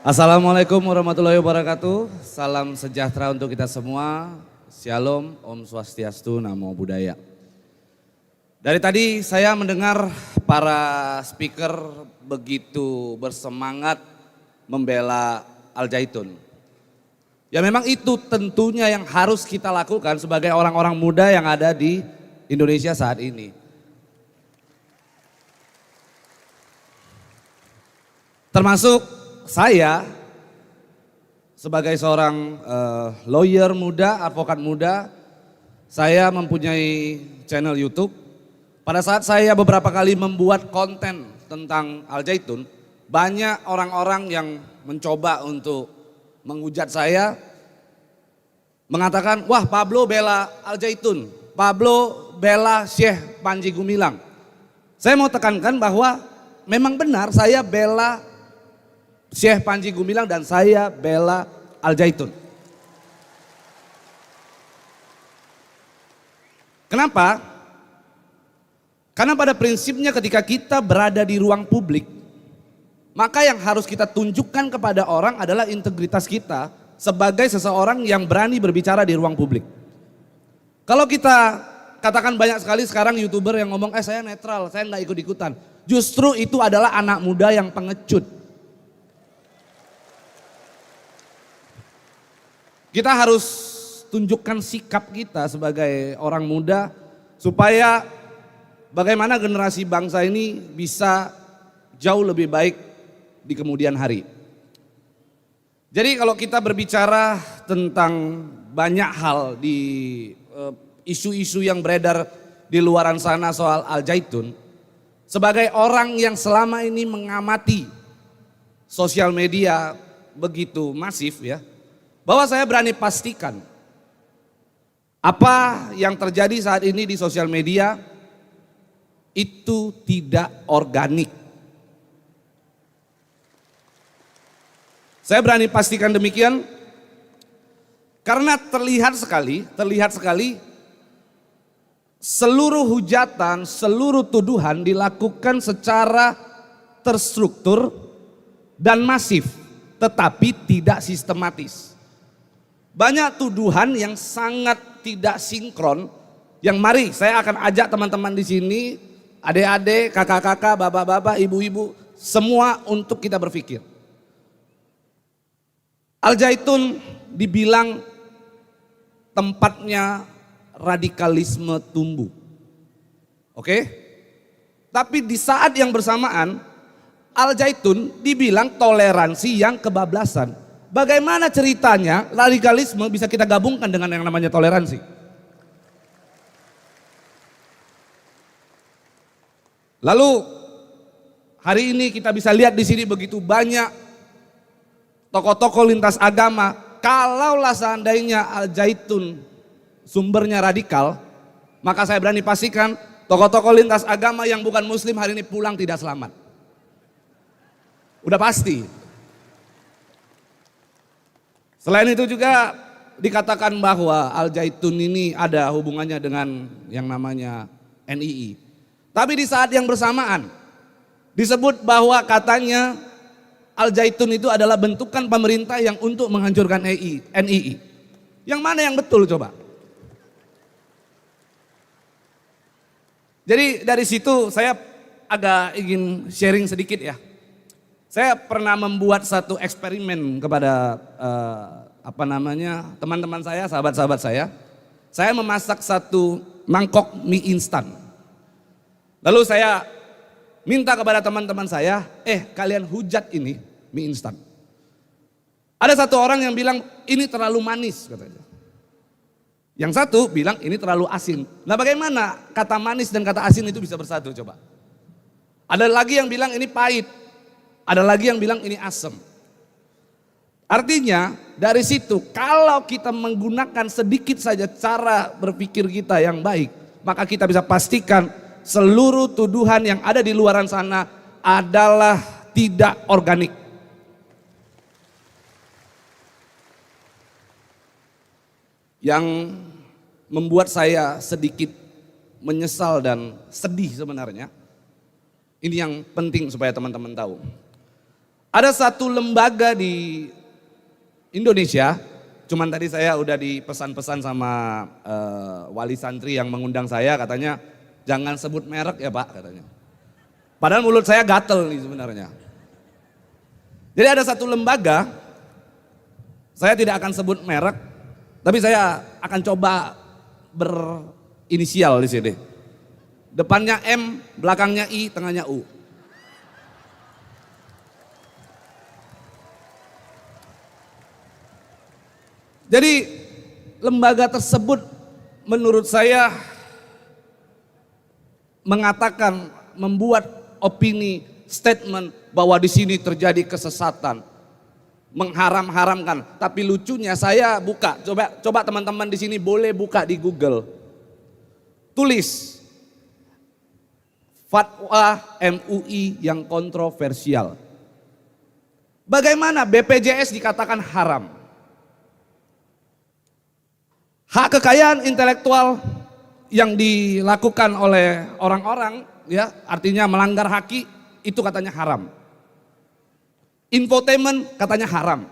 Assalamualaikum warahmatullahi wabarakatuh. Salam sejahtera untuk kita semua. Shalom, Om Swastiastu, Namo Buddhaya. Dari tadi saya mendengar para speaker begitu bersemangat membela Al Zaitun. Ya memang itu tentunya yang harus kita lakukan sebagai orang-orang muda yang ada di Indonesia saat ini. Termasuk saya sebagai seorang lawyer muda, advokat muda, saya mempunyai channel YouTube. Pada saat saya beberapa kali membuat konten tentang Al Zaitun, banyak orang-orang yang mencoba untuk menghujat saya, mengatakan, wah Pablo bela Al Zaitun, Pablo bela Syekh Panji Gumilang. Saya mau tekankan bahwa memang benar saya bela Syekh Panji Gumilang dan saya bela Al Zaitun. Kenapa? Karena pada prinsipnya ketika kita berada di ruang publik, maka yang harus kita tunjukkan kepada orang adalah integritas kita sebagai seseorang yang berani berbicara di ruang publik. Kalau kita katakan banyak sekali sekarang YouTuber yang ngomong, saya netral, saya nggak ikut-ikutan. Justru itu adalah anak muda yang pengecut. Kita harus tunjukkan sikap kita sebagai orang muda supaya bagaimana generasi bangsa ini bisa jauh lebih baik di kemudian hari. Jadi kalau kita berbicara tentang banyak hal di isu-isu yang beredar di luaran sana soal Al Zaitun, sebagai orang yang selama ini mengamati sosial media begitu masif ya, bahwa saya berani pastikan apa yang terjadi saat ini di sosial media itu tidak organik. Saya berani pastikan demikian karena terlihat sekali seluruh hujatan, seluruh tuduhan dilakukan secara terstruktur dan masif, tetapi tidak sistematis. Banyak tuduhan yang sangat tidak sinkron, yang mari saya akan ajak teman-teman di sini, adik-adik, kakak-kakak, bapak-bapak, ibu-ibu, semua untuk kita berpikir. Al Zaitun dibilang tempatnya radikalisme tumbuh. Oke? Tapi di saat yang bersamaan, Al Zaitun dibilang toleransi yang kebablasan. Bagaimana ceritanya radikalisme bisa kita gabungkan dengan yang namanya toleransi? Lalu hari ini kita bisa lihat di sini begitu banyak tokoh-tokoh lintas agama. Kalaulah seandainya Al Zaitun sumbernya radikal, maka saya berani pastikan tokoh-tokoh lintas agama yang bukan muslim hari ini pulang tidak selamat. Udah pasti. Selain itu juga dikatakan bahwa Al Zaitun ini ada hubungannya dengan yang namanya NII. Tapi di saat yang bersamaan disebut bahwa katanya Al Zaitun itu adalah bentukan pemerintah yang untuk menghancurkan NII. Yang mana yang betul coba? Jadi dari situ saya agak ingin sharing sedikit ya. Saya pernah membuat satu eksperimen kepada teman-teman saya, sahabat-sahabat saya. Saya memasak satu mangkok mie instan. Lalu saya minta kepada teman-teman saya, kalian hujat ini mie instan. Ada satu orang yang bilang ini terlalu manis katanya. Yang satu bilang ini terlalu asin. Nah bagaimana kata manis dan kata asin itu bisa bersatu coba? Ada lagi yang bilang ini pahit. Ada lagi yang bilang ini asam. Artinya dari situ kalau kita menggunakan sedikit saja cara berpikir kita yang baik, maka kita bisa pastikan seluruh tuduhan yang ada di luaran sana adalah tidak organik. Yang membuat saya sedikit menyesal dan sedih sebenarnya, ini yang penting supaya teman-teman tahu. Ada satu lembaga di Indonesia, cuman tadi saya udah dipesan-pesan sama wali santri yang mengundang saya, katanya jangan sebut merek ya Pak, katanya. Padahal mulut saya gatel nih sebenarnya. Jadi ada satu lembaga, saya tidak akan sebut merek, tapi saya akan coba berinisial di sini. Depannya M, belakangnya I, tengahnya U. Jadi lembaga tersebut menurut saya mengatakan, membuat opini, statement bahwa di sini terjadi kesesatan, mengharam-haramkan. Tapi lucunya saya buka, coba teman-teman di sini boleh buka di Google, tulis fatwa MUI yang kontroversial. Bagaimana BPJS dikatakan haram? Hak kekayaan intelektual yang dilakukan oleh orang-orang, ya, artinya melanggar haki, itu katanya haram. Infotainment katanya haram.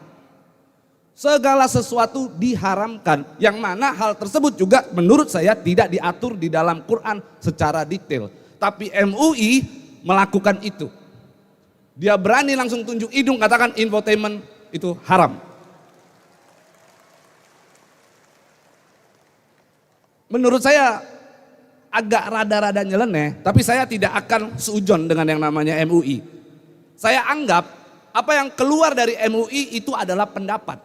Segala sesuatu diharamkan, yang mana hal tersebut juga menurut saya tidak diatur di dalam Quran secara detail. Tapi MUI melakukan itu. Dia berani langsung tunjuk hidung katakan infotainment itu haram. Menurut saya agak rada-rada nyeleneh, tapi saya tidak akan seujon dengan yang namanya MUI. Saya anggap apa yang keluar dari MUI itu adalah pendapat.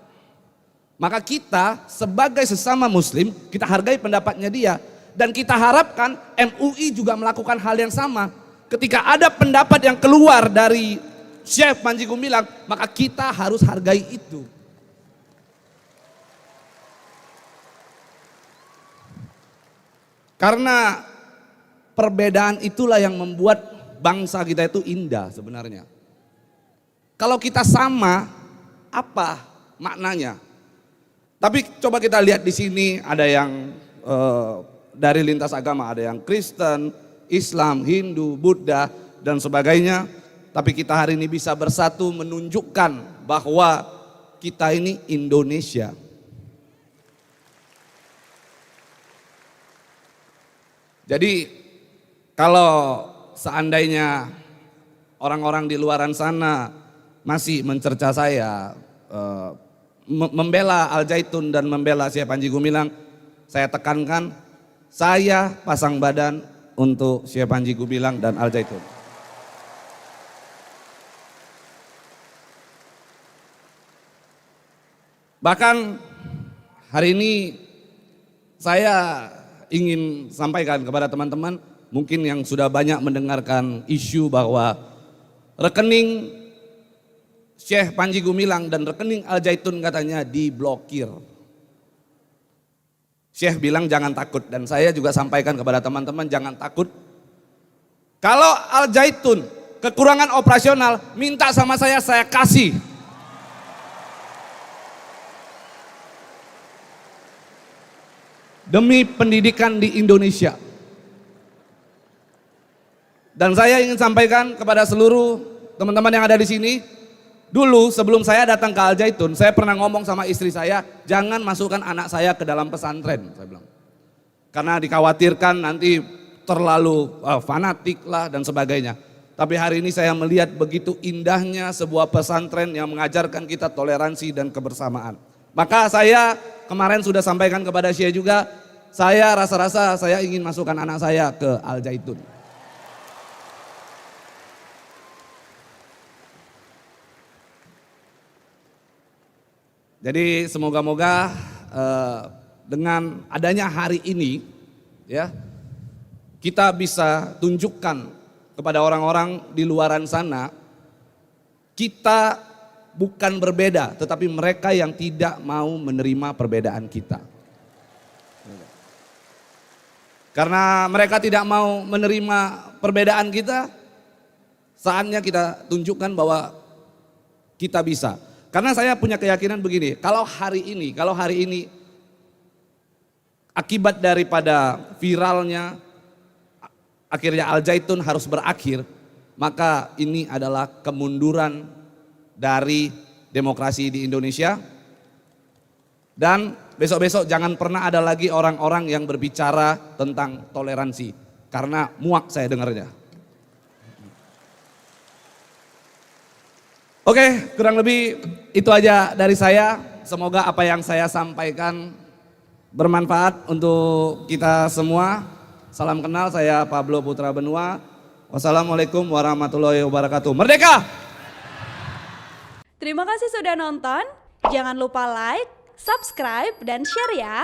Maka kita sebagai sesama muslim, kita hargai pendapatnya dia. Dan kita harapkan MUI juga melakukan hal yang sama. Ketika ada pendapat yang keluar dari Syekh Panji Gumilang, maka kita harus hargai itu. Karena perbedaan itulah yang membuat bangsa kita itu indah sebenarnya. Kalau kita sama, apa maknanya? Tapi coba kita lihat di sini ada yang dari lintas agama, ada yang Kristen, Islam, Hindu, Buddha dan sebagainya. Tapi kita hari ini bisa bersatu menunjukkan bahwa kita ini Indonesia. Jadi kalau seandainya orang-orang di luaran sana masih mencerca saya, membela Al Zaitun dan membela Syekh Panji Gumilang, saya tekankan, saya pasang badan untuk Syekh Panji Gumilang dan Al Zaitun. Bahkan hari ini saya ingin sampaikan kepada teman-teman mungkin yang sudah banyak mendengarkan isu bahwa rekening Syekh Panji Gumilang dan rekening Al Zaitun katanya diblokir. Syekh bilang jangan takut, dan saya juga sampaikan kepada teman-teman jangan takut. Kalau Al Zaitun kekurangan operasional minta sama saya kasih. Demi pendidikan di Indonesia. Dan saya ingin sampaikan kepada seluruh teman-teman yang ada di sini, dulu sebelum saya datang ke Al Zaitun, saya pernah ngomong sama istri saya, jangan masukkan anak saya ke dalam pesantren, saya bilang. Karena dikhawatirkan nanti terlalu fanatik lah dan sebagainya. Tapi hari ini saya melihat begitu indahnya sebuah pesantren yang mengajarkan kita toleransi dan kebersamaan. Maka saya kemarin sudah sampaikan kepada Syekh juga, saya rasa-rasa saya ingin masukkan anak saya ke Al Zaitun. Jadi semoga-moga dengan adanya hari ini ya, kita bisa tunjukkan kepada orang-orang di luaran sana, kita bukan berbeda, tetapi mereka yang tidak mau menerima perbedaan kita. Karena mereka tidak mau menerima perbedaan kita, saatnya kita tunjukkan bahwa kita bisa. Karena saya punya keyakinan begini, kalau hari ini akibat daripada viralnya akhirnya Al Zaitun harus berakhir, maka ini adalah kemunduran dari demokrasi di Indonesia. Dan besok-besok jangan pernah ada lagi orang-orang yang berbicara tentang toleransi, karena muak saya dengarnya. Oke, kurang lebih itu aja dari saya. Semoga apa yang saya sampaikan bermanfaat untuk kita semua. Salam kenal, saya Pablo Putra Benua. Wassalamualaikum warahmatullahi wabarakatuh. Merdeka! Terima kasih sudah nonton. Jangan lupa like, subscribe, dan share ya.